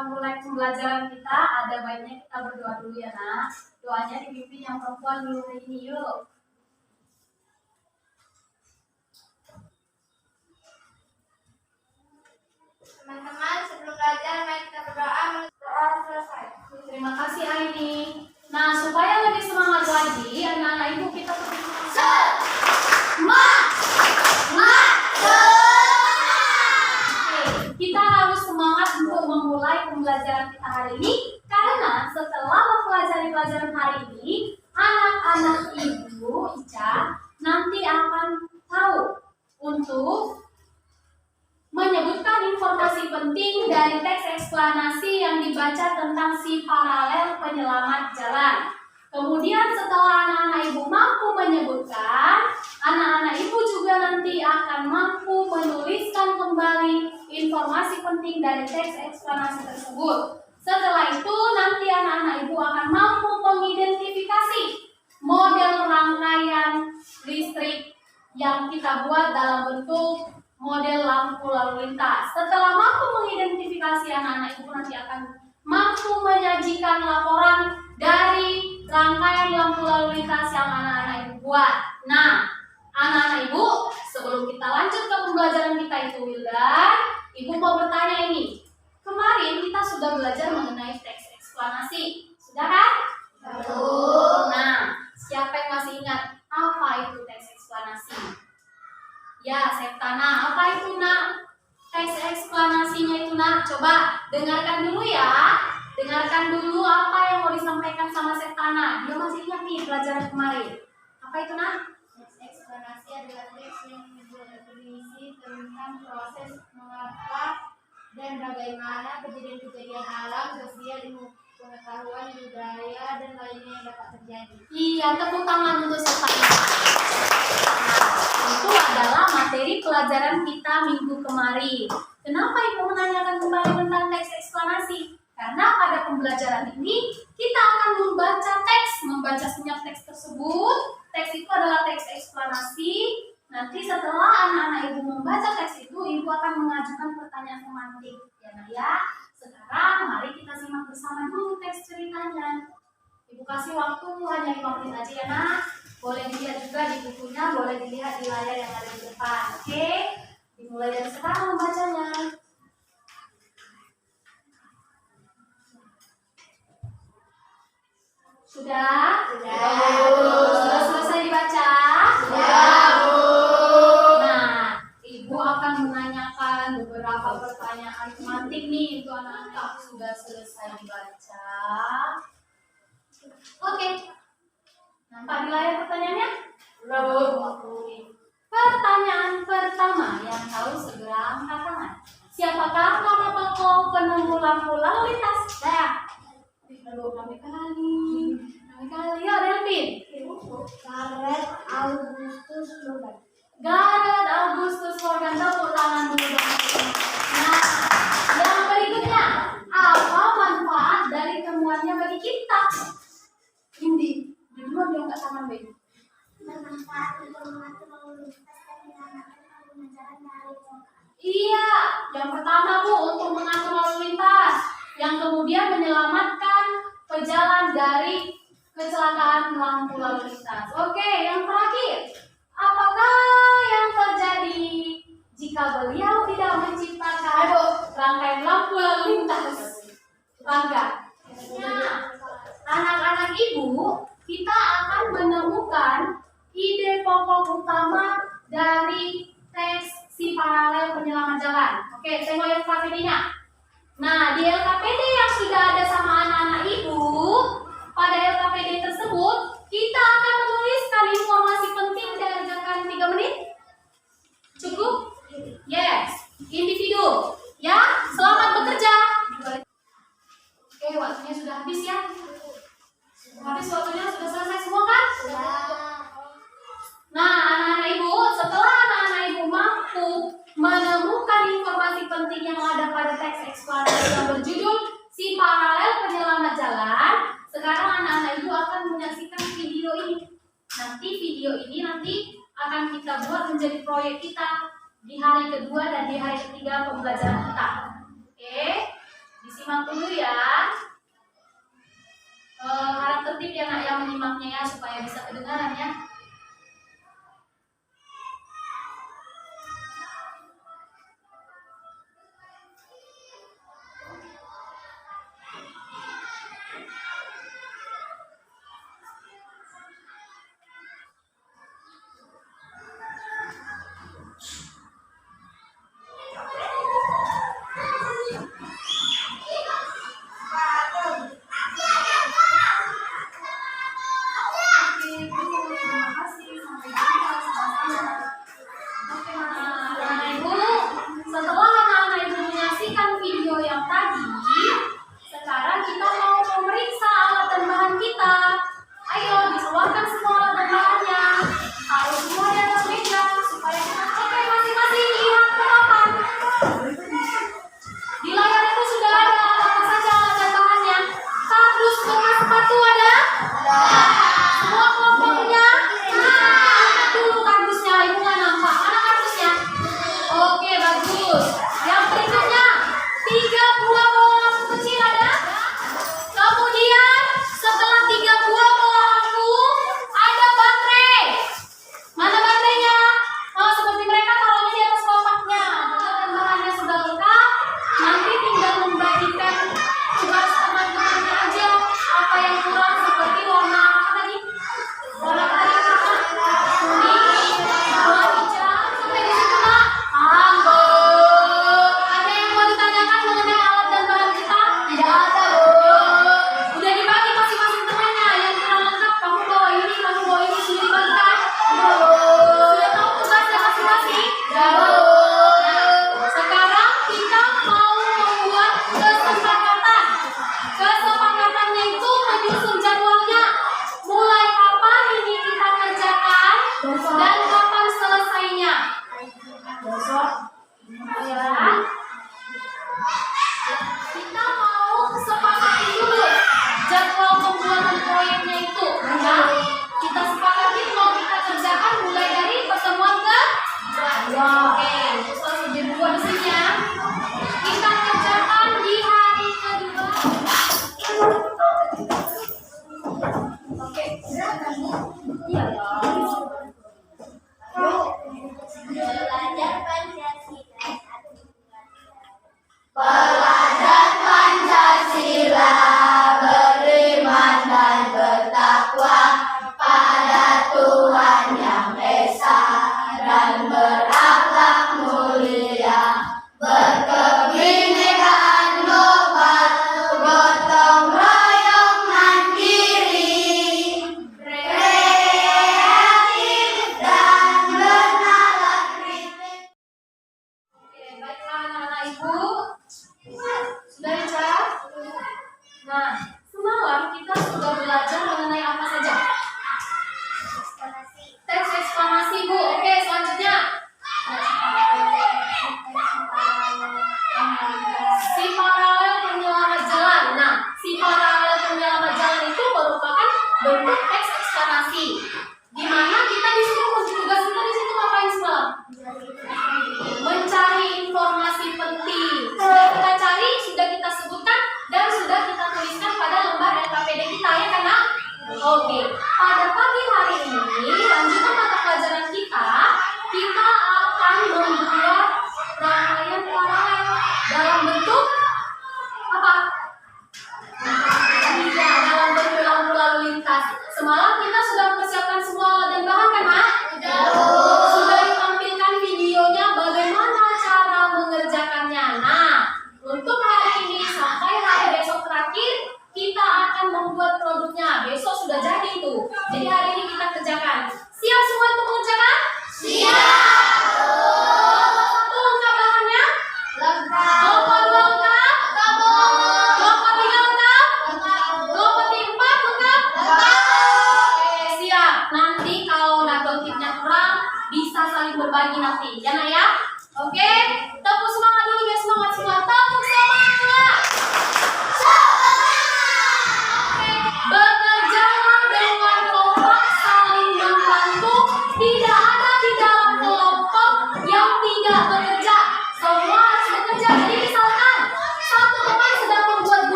memulai pembelajaran kita, ada baiknya kita berdoa dulu ya nak. Doanya dipimpin yang perempuan dulu ini yuk. Teman-teman, sebelum belajar mari kita berdoa. Doa selesai. Terima kasih Aini. Nah, supaya lebih semangat lagi, anak-anak ibu kita kita harus semangat untuk memulai pembelajaran kita hari ini, karena setelah mempelajari pelajaran hari ini, anak-anak ibu Ica nanti akan tahu untuk menyebutkan informasi penting dari teks eksplanasi yang dibaca tentang si paralel penyelamat jalan. Kemudian setelah anak-anak ibu mampu menyebutkan, anak-anak ibu juga nanti akan mampu menuliskan kembali informasi penting dari teks eksplanasi tersebut. Setelah itu nanti anak-anak ibu akan mampu mengidentifikasi model rangkaian listrik yang kita buat dalam bentuk model lampu lalu lintas. Setelah mampu mengidentifikasi, anak-anak ibu nanti akan mampu menyajikan laporan dari rangkaian lampu lalu lintas yang anak-anak ibu buat. Nah, anak-anak ibu, sebelum kita lanjut ke pembelajaran kita itu, Wildan, ibu mau bertanya ini. Kemarin kita sudah belajar mengenai teks eksplanasi, sudah kan? Betul. Nah, siapa yang masih ingat apa itu teks eksplanasi? Ya, Septana, apa itu nak? Teks eksplanasinya itu nak, coba dengarkan dulu ya. Dengarkan dulu apa yang mau disampaikan sama Septana. Dia masih ingat nih pelajaran kemarin. Apa itu nak? Teks eksplanasi adalah teks yang berisi tentang proses mengapa dan bagaimana kejadian-kejadian alam, sosial, ilmu pengetahuan, budaya, dan lainnya yang dapat terjadi. Iya, tepuk tangan untuk Septana. Itu adalah materi pelajaran kita minggu kemarin. Kenapa ibu menanyakan kembali tentang teks eksplanasi? Karena pada pembelajaran ini kita akan membaca senyap teks tersebut. Teks itu adalah teks eksplanasi. Nanti setelah anak-anak ibu membaca teks itu, ibu akan mengajukan pertanyaan semantik. Ya, nah ya. Sekarang mari kita simak bersama dulu teks ceritanya. Ibu kasih waktu hanya 5 menit aja ya nak. Boleh dilihat juga di bukunya, boleh dilihat di layar yang ada di depan. Oke? Dimulai dari sekarang membacanya. Sudah? Sudah selesai dibaca? Sudah, Bu. Nah, ibu akan menanyakan beberapa pertanyaan semantik nih untuk anak-anak sudah selesai dibaca. Oke. Nampak di layar pertanyaannya? Pertanyaan pertama, yang tahu segera angkat tangan. Siapakah nama tokoh penemu lampu lalu lintas? Saya. Kami kali. Ya, Delvin. Gareth Augustus Logan. Gareth Augustus Logan, tepuk tangan dulu dong. Nah, yang berikutnya, apa manfaat dari temuannya bagi kita? Indi, dulu dia angkat tangan, Bang. Bermanfaat untuk mengatur lalu lintas dan menyelamatkan pengguna jalan dari kecelakaan. Iya, yang pertama Bu, untuk mengatur lalu lintas. Yang kemudian menyelamatkan pejalan dari kecelakaan lampu lalu lintas. Oke, yang terakhir, apakah yang terjadi jika beliau tidak menciptakan rangkaian lampu lalu lintas? Bangga. Nah, anak-anak ibu, kita akan menemukan ide pokok utama dari teks si paralel penyelamat jalan. Oke, tengok yang LKPD-nya. Nah, di LKPD yang sudah ada sama anak-anak ibu, pada LKPD tersebut, kita akan menuliskan informasi penting dalam 3 menit. Cukup? Yes. Individu. Ya, selamat bekerja. Oke, waktunya sudah habis ya. Habis waktunya sudah selesai semua kan? Nah, anak-anak ibu, setelah anak-anak ibu mampu menemukan informasi penting yang ada pada teks eksplanasi yang berjudul si paralel penyelamat jalan, sekarang anak-anak ibu akan menyaksikan video ini. Nanti video ini akan kita buat menjadi proyek kita di hari kedua dan di hari ketiga pembelajaran kita. Oke, disimak. Simak dulu ya. Harap tertib ya nak yang menyimaknya ya supaya bisa kedengaran ya.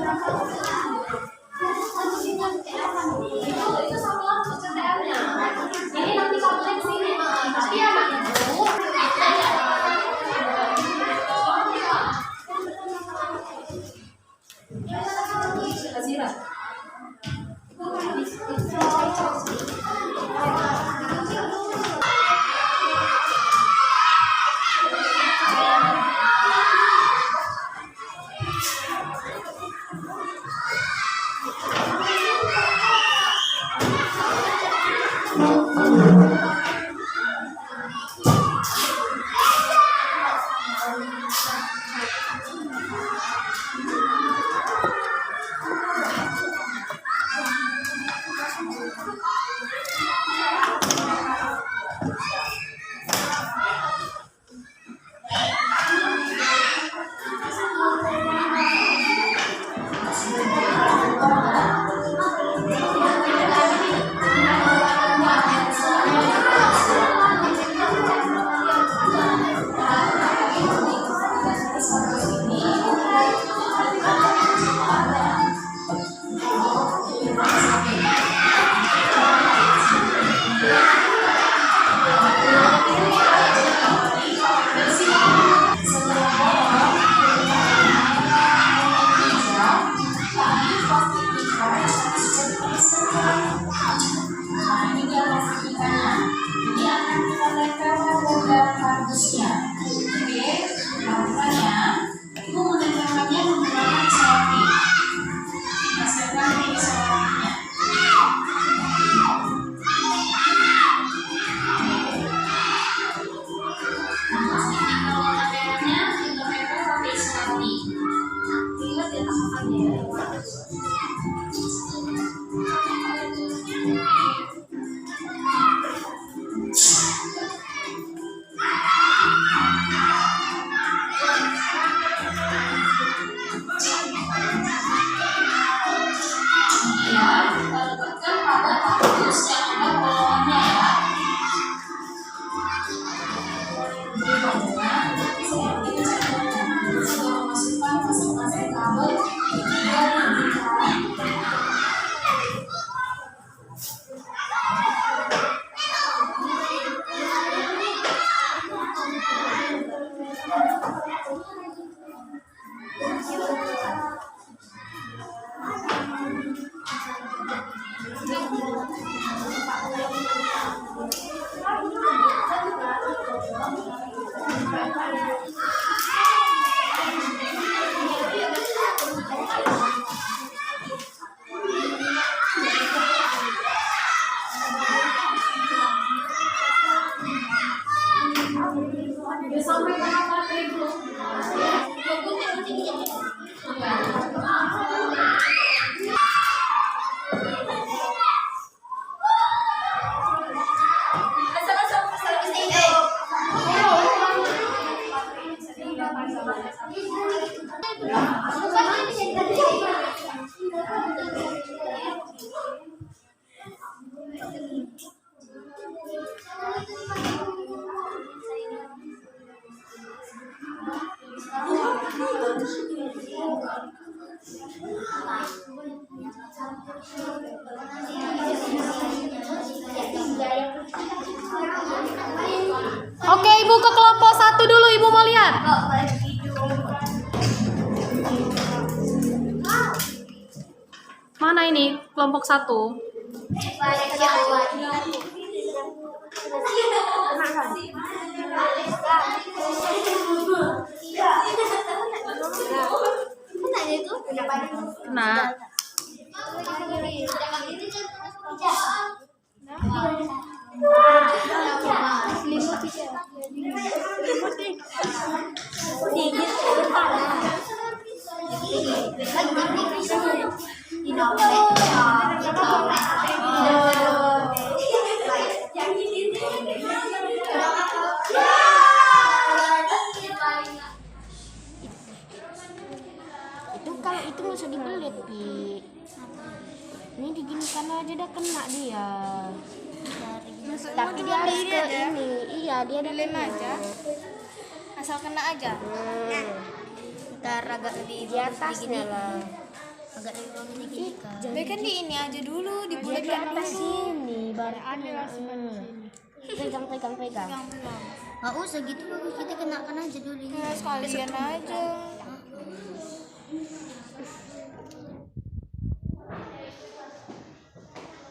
Itu sama untuk CTR-nya. Ini nanti kabelnya ke sini. Tapi ya Mak. Oke, Ibu ke kelompok 1 dulu, Ibu mau lihat. Mana ini kelompok 1? Nah, itu kalau itu nggak usah dibelit, Pi. Ini diginikan aja dah kena dia. Tapi dia harus ke ini. Iya, dia dilem aja. Asal kena aja. Ntar agak di atasnya lah. Kan di ini aja dulu, dibulatkan dulu. Sini baru Ada pegang. Nggak usah gitu, bagus kita kenakan aja dulu ini. Ya, sekalian aja.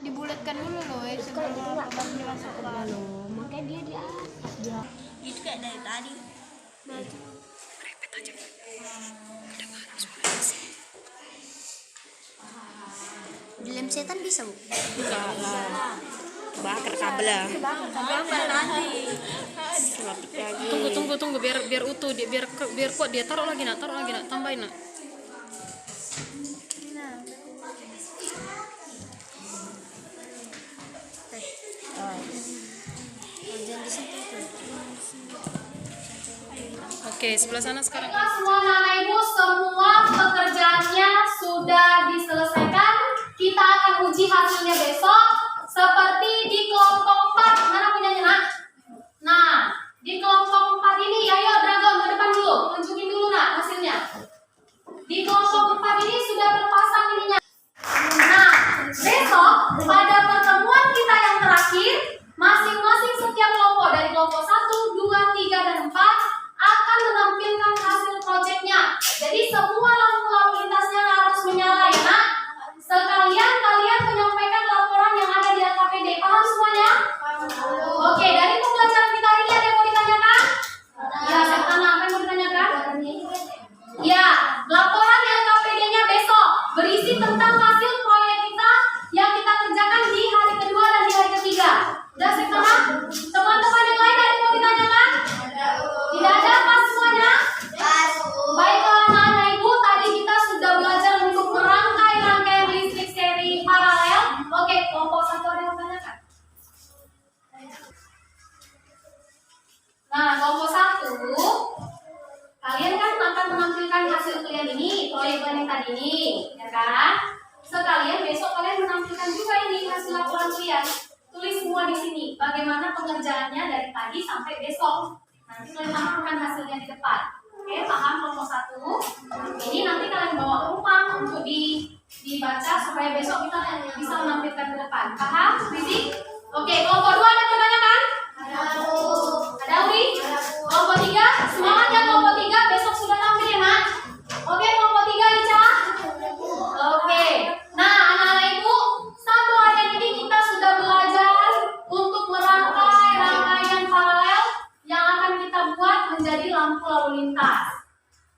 Dibulatkan dulu loh, sebelum abang dimasukkan. Makanya dia di atas dia. Itu kayak dari tadi. Dilem setan bisa, Bu? Bakar kabel lah. Gambar nanti. Tunggu biar utuh dia, biar kuat dia. Taruh lagi nak, tambahin nak. Jangan di situ tuh. Oke, sebelah sana sekarang. Baiklah semua anak ibu, semua pekerjaannya sudah diselesaikan. Kita akan uji hasilnya besok. Seperti di kelompok 4. Mana punyanya nak? Nah, di kelompok 4 ini, ayo Dragon ke depan dulu. Tunjukin dulu nak hasilnya. Di kelompok 4 ini sudah terpasang ininya. Nah, besok pada pertemuan kita yang terakhir, masing-masing setiap kelompok dari kelompok 1, 2, 3, dan 4 akan menampilkan hasil proyeknya. Jadi semua lampu-lampu lintasnya harus menyala ya nak. Sekalian kalian menyampaikan laporan yang ada di LKPD. Paham semuanya? Oke, dari pembelajaran kita hari ini ada yang mau ditanyakan? Ya, saya tanya apa yang mau ditanyakan? Ya, laporan LKPD-nya besok berisi tentang hasil proyek kita yang kita kerjakan di hari kedua dan di hari ketiga. Udah sekarang teman-teman yang lain ada yang mau ditanyakan? Tidak ada, pas semuanya? Baiklah anak-anak ibu, tadi kita sudah belajar untuk merangkai rangkaian listrik seri paralel. Oke, kelompok 1 ada yang mau tanyakan? Nah, kelompok 1, kalian kan akan menampilkan hasil kalian ini, proyek kalian tadi ini, ya kan? Sekalian besok kalian menampilkan juga ini hasil laporan kalian. Tulis semua di sini, bagaimana pengerjaannya dari tadi sampai besok. Nanti kalian tampilkan hasilnya di depan. Oke, paham kelompok 1? Ini nanti kalian bawa ke rumah untuk dibaca supaya besok kita bisa menampilkan ke depan. Paham? Fisik? Oke, kelompok 2 ada pertanyaan? Ada Uri? Kelompok 3? Semangat ya kelompok 3, besok sudah tampil ya nak? Oke, kelompok 3 Ica? Oke. Nah, anak-anak ibu, satu hari ini kita sudah belajar untuk merangkai rangkaian paralel yang akan kita buat menjadi lampu lalu lintas.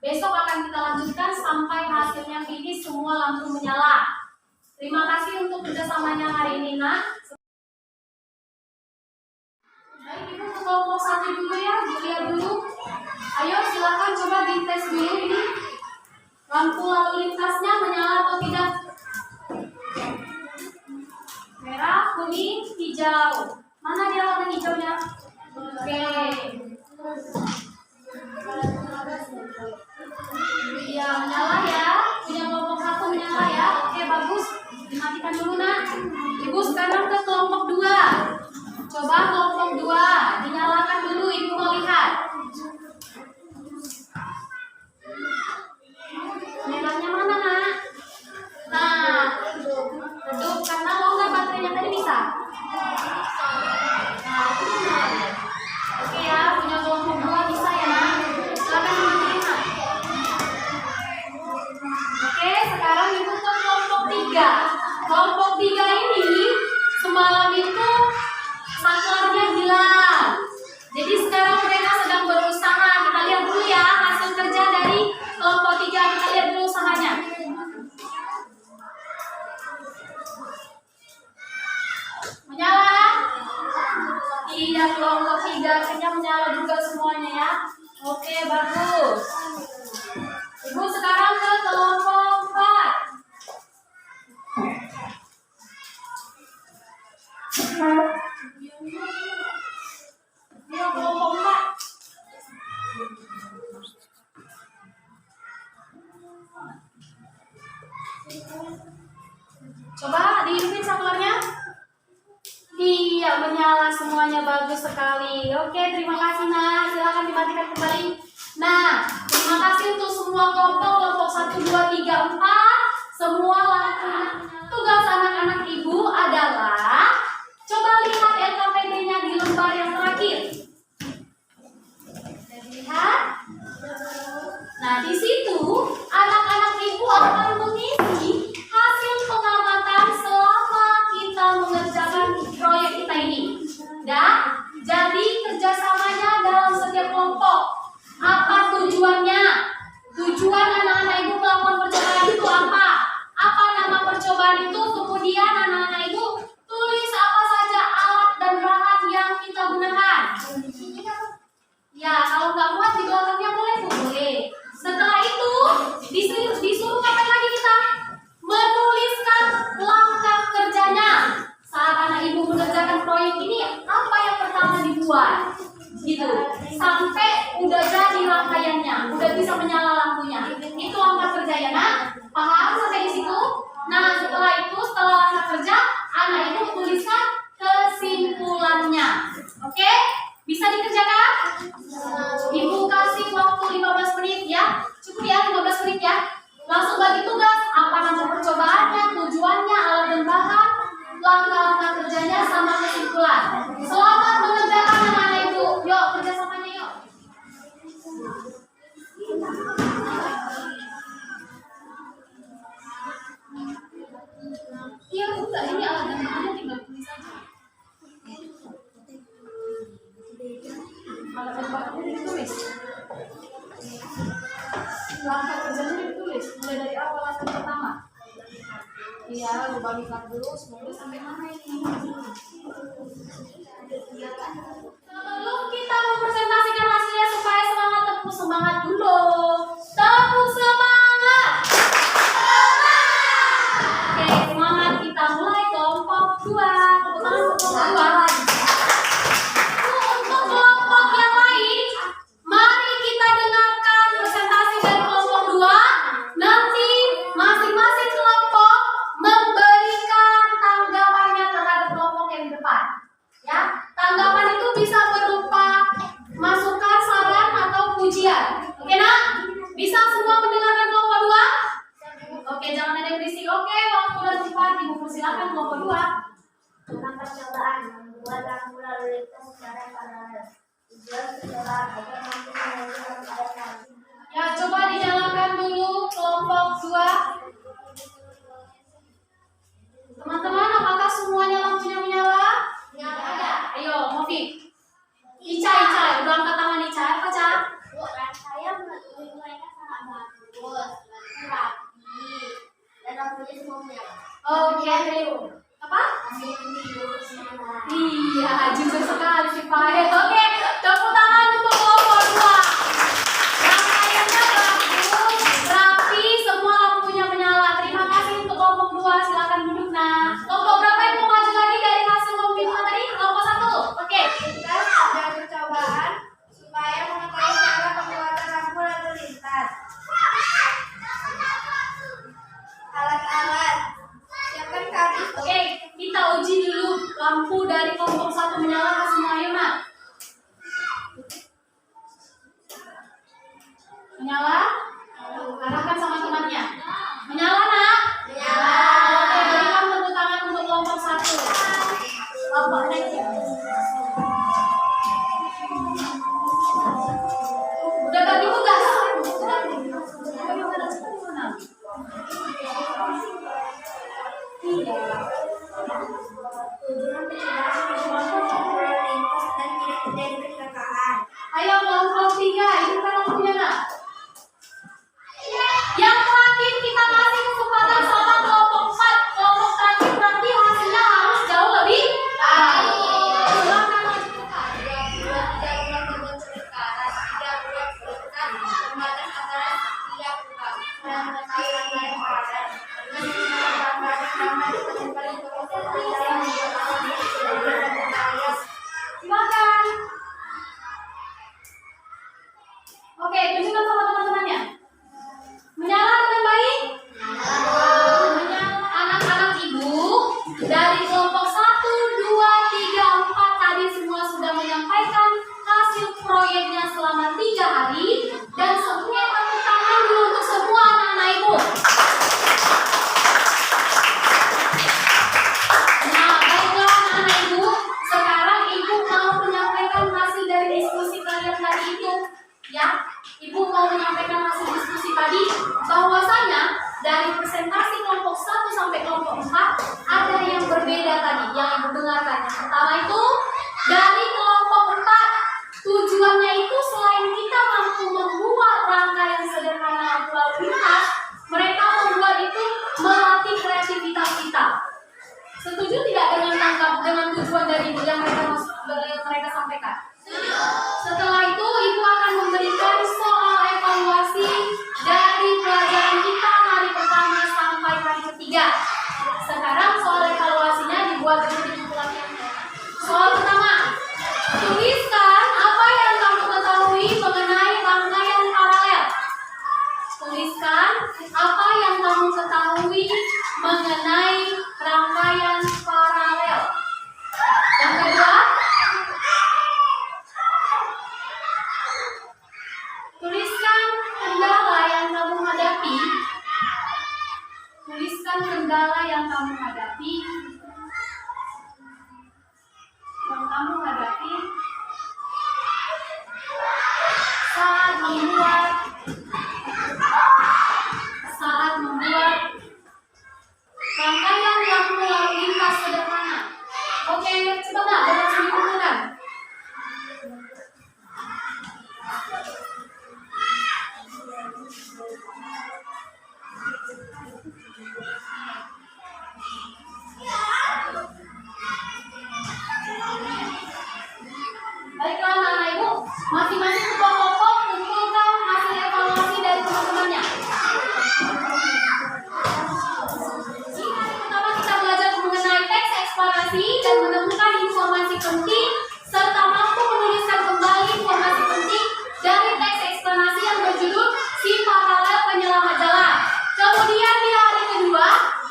Besok akan kita lanjutkan sampai hasilnya finish semua lampu menyala. Terima kasih untuk kerjasamanya hari ini nak. Baik, ibu ke kelompok 1 dulu ya, dilihat dulu. Ayo silakan coba dites dulu ini. Lampu lalu lintasnya menyala atau tidak? Merah, kuning, hijau. Mana dia warna hijaunya? Oke. Iya, menyala ya. Punya kelompok 1 menyala ya. Oke, bagus. Dimatikan dulu nak. Ibu sekarang ke kelompok 2. Coba kelompok 2 dinyalakan dulu, ibu mau lihat. Merahnya mana nak? Nah, redup karena mau nggak baterainya tadi bisa? Nah, itu benar. Oke ya, punya kelompok 2 bisa ya nak? Silakan dimatiin nak. Oke, sekarang ibu ke kelompok 3. Kelompok 3 ini semalam itu saklarnya hilang. Jadi sekarang mereka sedang berusaha. Kita lihat dulu ya hasil kerja dari kelompok 3. Kita lihat dulu usahanya. Menyala? Iya, kelompok 3 akhirnya menyala juga semuanya ya. Oke, bagus. Ibu sekarang ke kelompok 4. Ini kelompok 4. Coba dihidupin saklarnya. Iya, menyala semuanya, bagus sekali. Oke, terima kasih nah. Silakan dimatikan kembali. Nah, terima kasih untuk semua kelompok 1, 2, 3, 4. Semua langkah-langkah kerjanya sama kesimpulan. Selamat mengerjakan anak-anak ibu. Yuk kerjasamanya yuk. Iya bukan, ini alat dan bahannya tinggal tulis saja. Alat dan bahannya ditulis. Langkah kerjanya ditulis, mulai dari awal langkah pertama. Iya, gue bagikan dulu, semoga sampai mana ini. Sebelum kita mempresentasikan hasilnya supaya semangat, tepuk semangat dulu. Tepuk semangat. Oke, semangat, kita mulai kelompok 2. Tepuk tangan untuk kelompok 2. Untuk kelompok yang lain, mari kita dengarkan presentasi dari kelompok 2. Nanti masing-masing kelompok memberikan tanggapannya terhadap kelompok yang di depan. Ya, tanggapan itu bisa berupa masukan, saran, atau pujian. Oke nak? Bisa semua mendengarkan kelompok 2? Oke, jangan ada yang berisik. Oke, waktu dan tempat ibu persilakan kelompok 2. Tentang percobaan membuat rambu lalu lintas secara paralel. Tujuan percobaan agar mampu menentukan keadaan. Ya, coba dinyalakan dulu kelompok 2. Teman-teman, apakah semuanya lampunya menyala? Nyala. Ayo, Mofi. Ica, udah angkat tangan Ica. Apa, Ca? Bu, saya menurut mereka sangat bagus, rapi, dan rambunya semua menyala. Oke. Apa? Iya, jujur sekali si Fahed. Oke, tepuk tangan untuk kelompok 2. Rangkaiannya bagus, rapi, semua lampunya menyala. Terima kasih untuk kelompok 2. Silakan duduk, nah. Kelompok berapa yang mau maju lagi dari hasil pemilihan tadi? Kelompok 1. Oke. Kita sedang percobaan supaya mengetahui cara pembuatan rambu lalu lintas. Alat-alat. Siapkan kabel. Oke, kita uji dulu lampu dari kelompok 1 menyala semua, ayo nak. Menyala? Arahkan sama temannya. Menyala nak? Menyala. Oke, berikan tepuk tangan untuk kelompok 1. Kelompok next. Udah bagi tugas? Tujuan percobaan membuat rambu lalu lintas dan tidak terjadi kecelakaan. Ayo kelompok 3, hidupkan lampunya nak. Yang terakhir kita kasih kesempatan sama kelompok 4. Kelompok terakhir nanti hasilnya harus jauh lebih baik. Silakan lanjutkan. 2. Tidak buat berbentuk ke atas. 3. Buat berbentuk pembatas antara tiap buka. Dan mengetahui rangkaian paralel. Dengan menggunakan gambar ditempel di pokok yang Silakan. Oke, tunjukkan sama teman-temannya. Menyala dengan baik? Menyala. Anak-anak ibu dari kelompok 1, 2, 3, 4 tadi semua sudah menyampaikan hasil proyeknya selama 3 hari dan semua tepuk tangan dulu untuk semua anak-anak ibu. Nah, baiklah anak-anak ibu, sekarang ibu mau menyampaikan hasil dari diskusi kalian tadi itu. Ya, ibu mau menyampaikan hasil diskusi tadi bahwasanya dari presentasi kelompok 1 sampai kelompok 4 ada yang berbeda tadi yang ibu dengarkan. Yang pertama itu dari kelompok 4 tujuannya itu selain kita mampu membuat rangkaian sederhana lampu lalu lintas, mereka membuat itu melatih kreativitas kita. Setuju tidak dengan tujuan dari ibu yang mereka sampaikan? Setelah itu ibu akan memberikan soal evaluasi dari pelajaran kita hari pertama sampai hari ketiga. Sekarang soal evaluasinya dibuat dari buku latihan. Soal pertama, tuliskan apa yang kamu ketahui mengenai rangkaian paralel. Tuliskan apa yang kamu ketahui mengenai rangkaian paralel. Yang kedua, tuliskan kendala yang kamu hadapi. Tuliskan kendala yang kamu hadapi kamu hadapi saat membuat rangkaian lampu lalu lintas sederhana. Oke, coba nggak berhasil dikumpulkan? Baiklah anak-anak ibu, masing-masing kelompok kumpulkan hasil evaluasi dari teman-temannya. Di hari pertama kita belajar mengenai teks eksplorasi dan menemukan informasi penting serta mampu menuliskan kembali informasi penting dari teks eksplorasi yang berjudul Si Paralel Penyelamat Jalan. Kemudian di hari kedua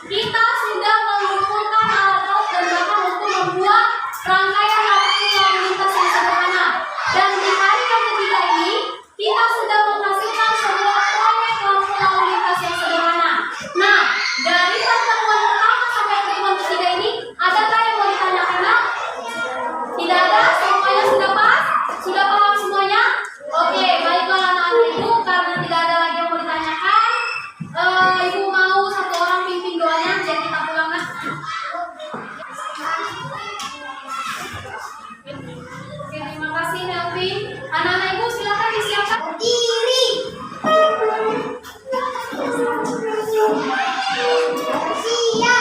kita sudah mengumpulkan alat-alat dan bahkan untuk membuat rangkaian lampu lalu lintas yang sederhana. Dan di hari yang ketiga ini kita sudah menghasilkan sebuah proyek lampu lalu lintas yang sederhana. Nah, dari pertemuan pertama sampai pertemuan ketiga ini, adakah yang mau ditanyakan? Nak? Tidak ada? Semuanya sudah pas? Sudah paham semuanya? Oke, baiklah anak-anak ibu, karena tidak ada lagi yang mau ditanyakan, ibu mau satu orang pimpin doanya biar kita pulang. Nak. Oke, terima kasih Melvin. Anak-anak ibu silakan disiapkan diri. Siap.